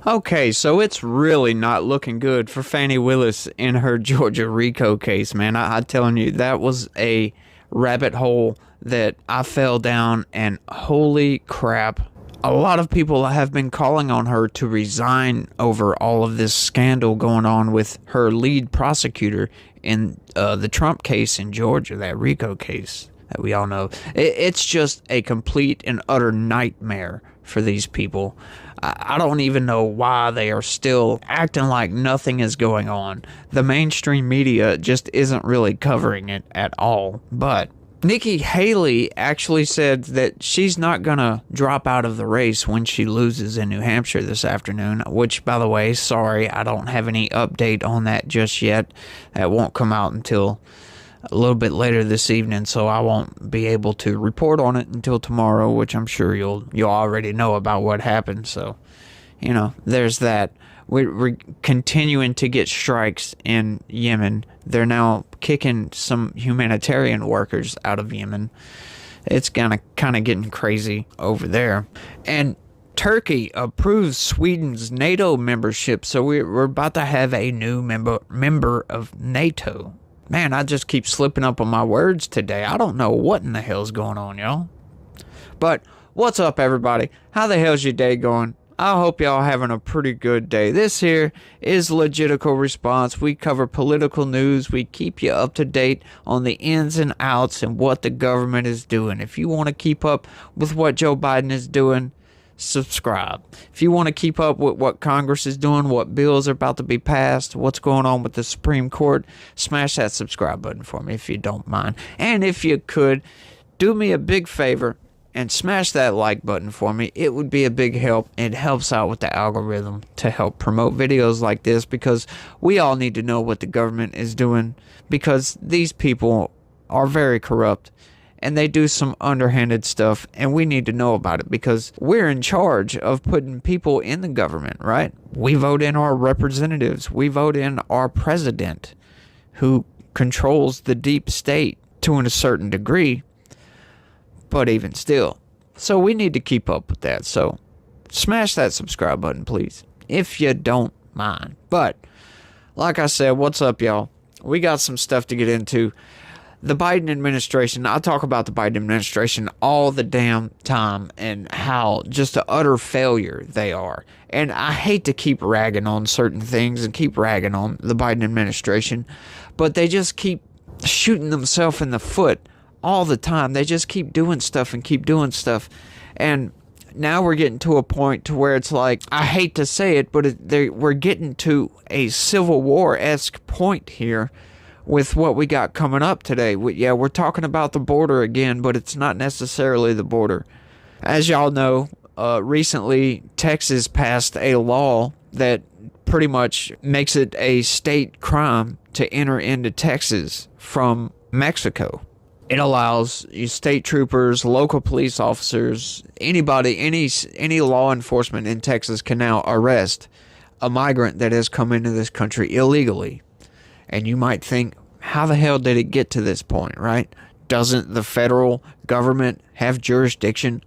Okay, so it's really not looking good for Fannie Willis in her Georgia RICO case, man. I'm telling you, that was a rabbit hole that I fell down, and holy crap. A lot of people have been calling on her to resign over all of this scandal going on with her lead prosecutor in the Trump case in Georgia, that RICO case that we all know. It's just a complete and utter nightmare for these people. I don't even know why they are still acting like nothing is going on. The mainstream media just isn't really covering it at all. But Nikki Haley actually said that she's not going to drop out of the race when she loses in New Hampshire this afternoon, which, by the way, sorry, I don't have any update on that just yet. That won't come out until a little bit later this evening, so I won't be able to report on it until tomorrow, which I'm sure you'll already know about what happened. So, there's that. We're continuing to get strikes in Yemen. They're now kicking some humanitarian workers out of Yemen. It's kind of getting crazy over there. And Turkey approves Sweden's NATO membership, so we're about to have a new member of NATO. Man, I just keep slipping up on my words today. I don't know what in the hell's going on, y'all. But what's up, everybody? How the hell's your day going? I hope y'all having a pretty good day. This here is Legitical Response. We cover political news. We keep you up to date on the ins and outs and what the government is doing. If you want to keep up with what Joe Biden is doing, subscribe. If you want to keep up with what Congress is doing, what bills are about to be passed, what's going on with the Supreme Court, smash that subscribe button for me if you don't mind. And if you could, do me a big favor and smash that like button for me. It would be a big help. It helps out with the algorithm to help promote videos like this, because we all need to know what the government is doing, because these people are very corrupt and they do some underhanded stuff, and we need to know about it because we're in charge of putting people in the government, right? We vote in our representatives. We vote in our president, who controls the deep state to a certain degree, but even still. So we need to keep up with that. So smash that subscribe button, please, if you don't mind. But like I said, what's up, y'all? We got some stuff to get into. The Biden administration, I talk about the Biden administration all the damn time and how just an utter failure they are. And I hate to keep ragging on certain things and keep ragging on the Biden administration, but they just keep shooting themselves in the foot all the time. They just keep doing stuff and keep doing stuff. And now we're getting to a point to where it's like, I hate to say it, but we're getting to a Civil War-esque point here with what we got coming up today. We're talking about the border again, but it's not necessarily the border. As y'all know, recently Texas passed a law that pretty much makes it a state crime to enter into Texas from Mexico. It allows state troopers, local police officers, anybody, any law enforcement in Texas can now arrest a migrant that has come into this country illegally. And you might think, how the hell did it get to this point, right? Doesn't the federal government have jurisdiction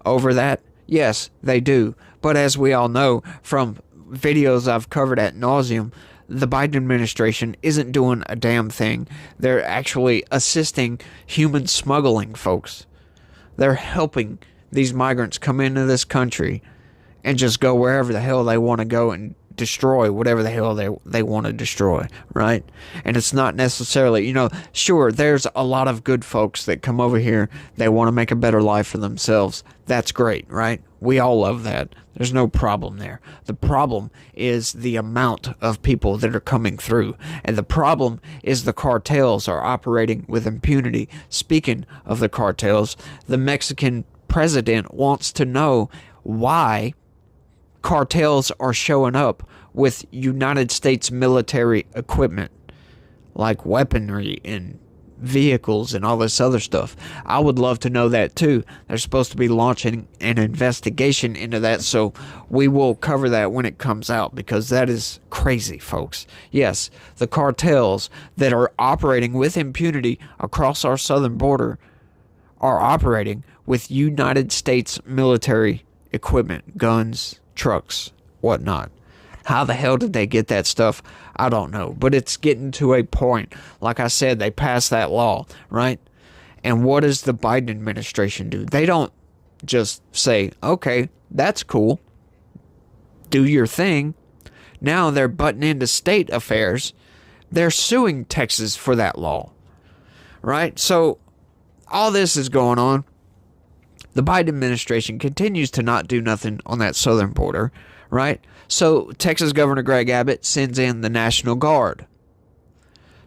over that? Yes, they do. But as we all know from videos I've covered ad nauseum, the Biden administration isn't doing a damn thing. They're actually assisting human smuggling, folks. They're helping these migrants come into this country and just go wherever the hell they want to go and destroy whatever the hell they want to destroy, right? And it's not necessarily, sure, there's a lot of good folks that come over here. They want to make a better life for themselves. That's great, right? We all love that. There's no problem there. The problem is the amount of people that are coming through. And the problem is the cartels are operating with impunity. Speaking of the cartels, the Mexican president wants to know why cartels are showing up with United States military equipment, like weaponry and vehicles and all this other stuff. I would love to know that too. They're supposed to be launching an investigation into that, so we will cover that when it comes out, because that is crazy, folks. Yes, the cartels that are operating with impunity across our southern border are operating with United States military equipment, guns, trucks, whatnot. How the hell did they get that stuff? I don't know. But it's getting to a point. Like I said, they passed that law, right? And what does the Biden administration do? They don't just say, okay, that's cool. Do your thing. Now they're butting into state affairs. They're suing Texas for that law, right? So all this is going on. The Biden administration continues to not do nothing on that southern border, right? So Texas Governor Greg Abbott sends in the National Guard.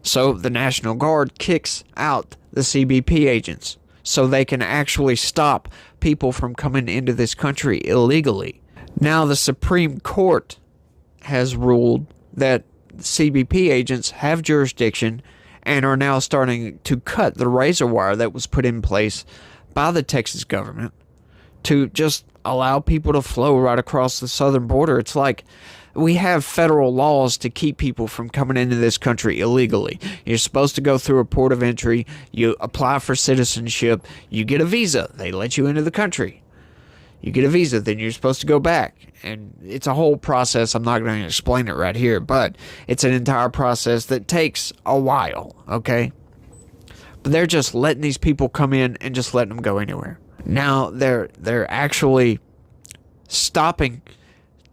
So the National Guard kicks out the CBP agents so they can actually stop people from coming into this country illegally. Now the Supreme Court has ruled that CBP agents have jurisdiction and are now starting to cut the razor wire that was put in place by the Texas government to just allow people to flow right across the southern border. It's like we have federal laws to keep people from coming into this country illegally. You're supposed to go through a port of entry, you apply for citizenship, you get a visa, they let you into the country. You get a visa, then you're supposed to go back. And it's a whole process. I'm not going to explain it right here, but it's an entire process that takes a while, okay? But they're just letting these people come in and just letting them go anywhere. Now they're actually stopping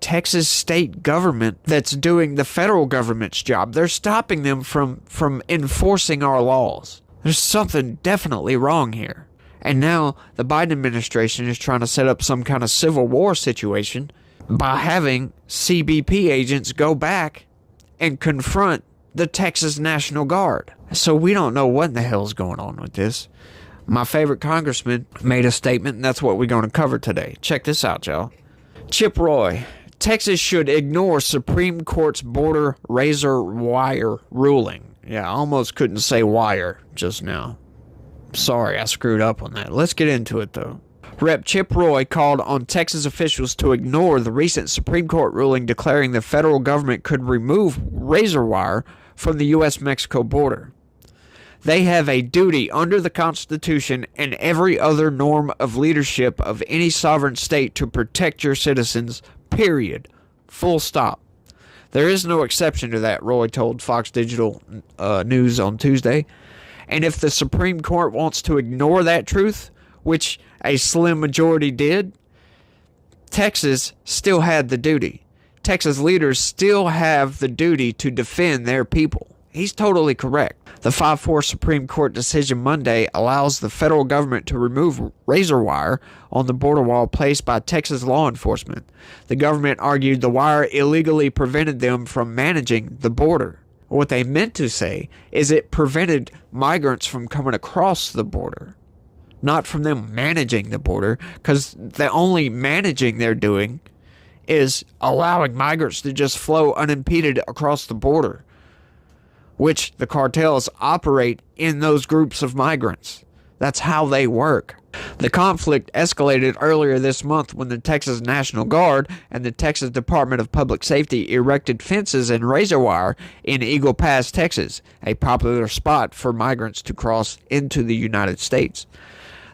Texas state government that's doing the federal government's job. They're stopping them from enforcing our laws. There's something definitely wrong here. And now the Biden administration is trying to set up some kind of civil war situation by having CBP agents go back and confront the Texas National Guard. So we don't know what in the hell's going on with this. My favorite congressman made a statement, and that's what we're going to cover today. Check this out, y'all. Chip Roy. Texas should ignore Supreme Court's border razor wire ruling. Yeah, I almost couldn't say wire just now. Sorry, I screwed up on that. Let's get into it, though. Rep. Chip Roy called on Texas officials to ignore the recent Supreme Court ruling declaring the federal government could remove razor wire from the U.S.-Mexico border. They have a duty under the Constitution and every other norm of leadership of any sovereign state to protect your citizens, period. Full stop. There is no exception to that, Roy told Fox Digital News on Tuesday. And if the Supreme Court wants to ignore that truth, which a slim majority did, Texas still had the duty. Texas leaders still have the duty to defend their people. He's totally correct. The 5-4 Supreme Court decision Monday allows the federal government to remove razor wire on the border wall placed by Texas law enforcement. The government argued the wire illegally prevented them from managing the border. What they meant to say is it prevented migrants from coming across the border, not from them managing the border, because the only managing they're doing is allowing migrants to just flow unimpeded across the border, which the cartels operate in those groups of migrants. That's how they work. The conflict escalated earlier this month when the Texas National Guard and the Texas Department of Public Safety erected fences and razor wire in Eagle Pass, Texas, a popular spot for migrants to cross into the United States.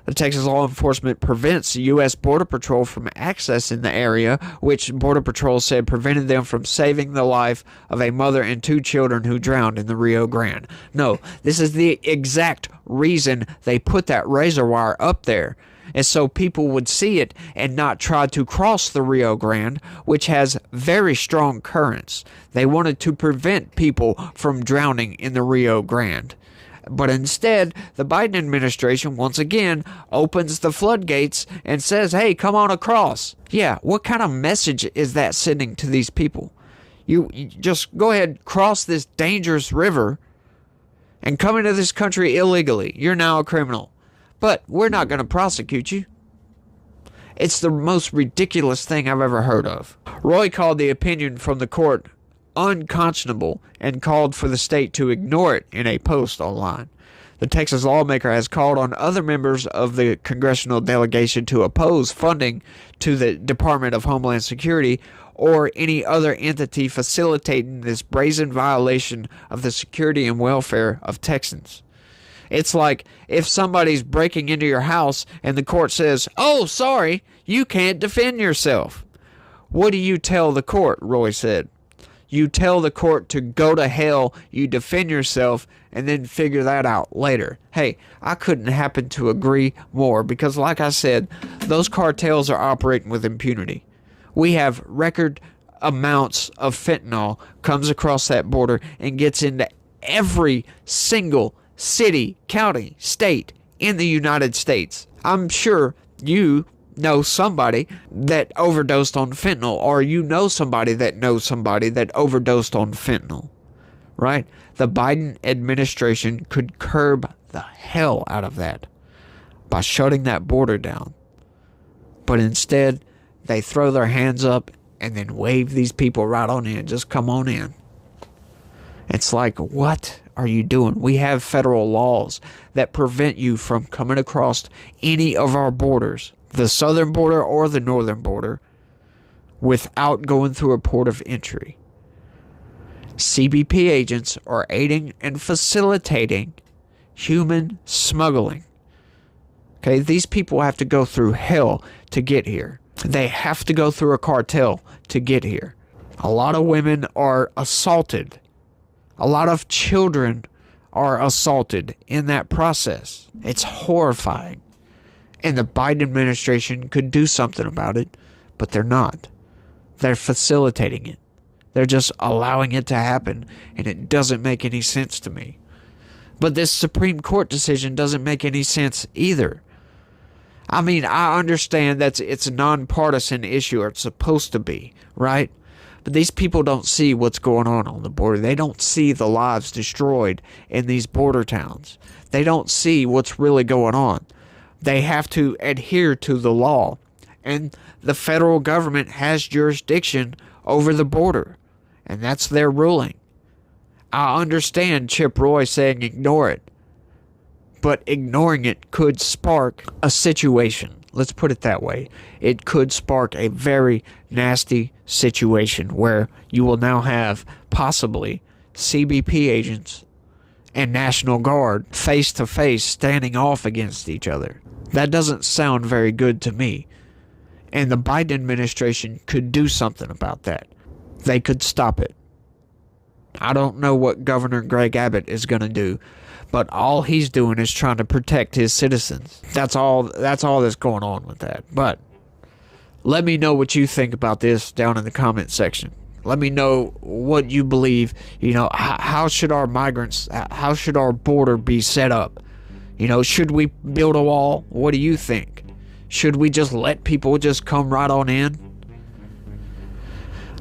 The Texas law enforcement prevents U.S. Border Patrol from accessing the area, which Border Patrol said prevented them from saving the life of a mother and 2 children who drowned in the Rio Grande. No, this is the exact reason they put that razor wire up there, is so people would see it and not try to cross the Rio Grande, which has very strong currents. They wanted to prevent people from drowning in the Rio Grande. But instead, the Biden administration once again opens the floodgates and says, hey, come on across. Yeah, what kind of message is that sending to these people? You just go ahead, cross this dangerous river and come into this country illegally. You're now a criminal. But we're not going to prosecute you. It's the most ridiculous thing I've ever heard of. Roy called the opinion from the court unconscionable and called for the state to ignore it in a post online. The Texas lawmaker has called on other members of the congressional delegation to oppose funding to the Department of Homeland Security or any other entity facilitating this brazen violation of the security and welfare of Texans. It's like if somebody's breaking into your house and the court says, oh, sorry, you can't defend yourself. What do you tell the court? Roy said. You tell the court to go to hell, you defend yourself, and then figure that out later. Hey, I couldn't happen to agree more because, like I said, those cartels are operating with impunity. We have record amounts of fentanyl comes across that border and gets into every single city, county, state in the United States. I'm sure you know somebody that overdosed on fentanyl, or you know somebody that knows somebody that overdosed on fentanyl, right? The Biden administration could curb the hell out of that by shutting that border down. But instead, they throw their hands up and then wave these people right on in. Just come on in. It's like, what are you doing? We have federal laws that prevent you from coming across any of our borders, the southern border or the northern border, without going through a port of entry. CBP agents are aiding and facilitating human smuggling. Okay, these people have to go through hell to get here. They have to go through a cartel to get here. A lot of women are assaulted. A lot of children are assaulted in that process. It's horrifying. And the Biden administration could do something about it, but they're not. They're facilitating it. They're just allowing it to happen, and it doesn't make any sense to me. But this Supreme Court decision doesn't make any sense either. I mean, I understand that it's a nonpartisan issue, or it's supposed to be, right? But these people don't see what's going on the border. They don't see the lives destroyed in these border towns. They don't see what's really going on. They have to adhere to the law. And the federal government has jurisdiction over the border. And that's their ruling. I understand Chip Roy saying ignore it. But ignoring it could spark a situation. Let's put it that way. It could spark a very nasty situation where you will now have possibly CBP agents and National Guard face to face standing off against each other. That doesn't sound very good to me. And the Biden administration could do something about that. They could stop it. I don't know what Governor Greg Abbott is going to do, but all he's doing is trying to protect his citizens. That's all that's going on with that. But let me know what you think about this down in the comment section. Let me know what you believe. How should our migrants, how should our border be set up? Should we build a wall? What do you think? Should we just let people just come right on in?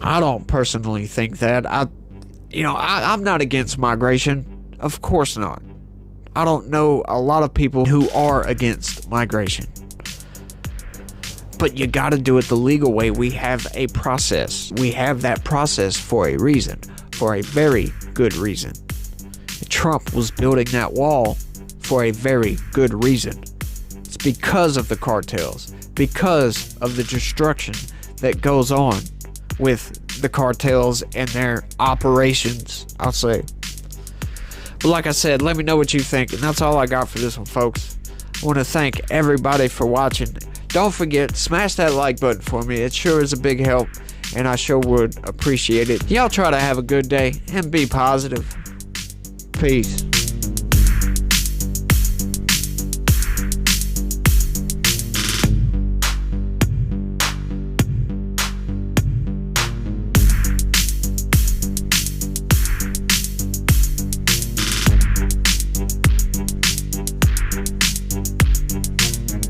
I don't personally think that. I'm not against migration. Of course not. I don't know a lot of people who are against migration. But you got to do it the legal way. We have a process. We have that process for a reason, for a very good reason. Trump was building that wall for a very good reason. It's because of the cartels, because of the destruction that goes on with the cartels and their operations, I'll say. But like I said, let me know what you think, and that's all I got for this one, folks. I want to thank everybody for watching. Don't forget, smash that like button for me. It sure is a big help, and I sure would appreciate it. Y'all try to have a good day and be positive. Peace.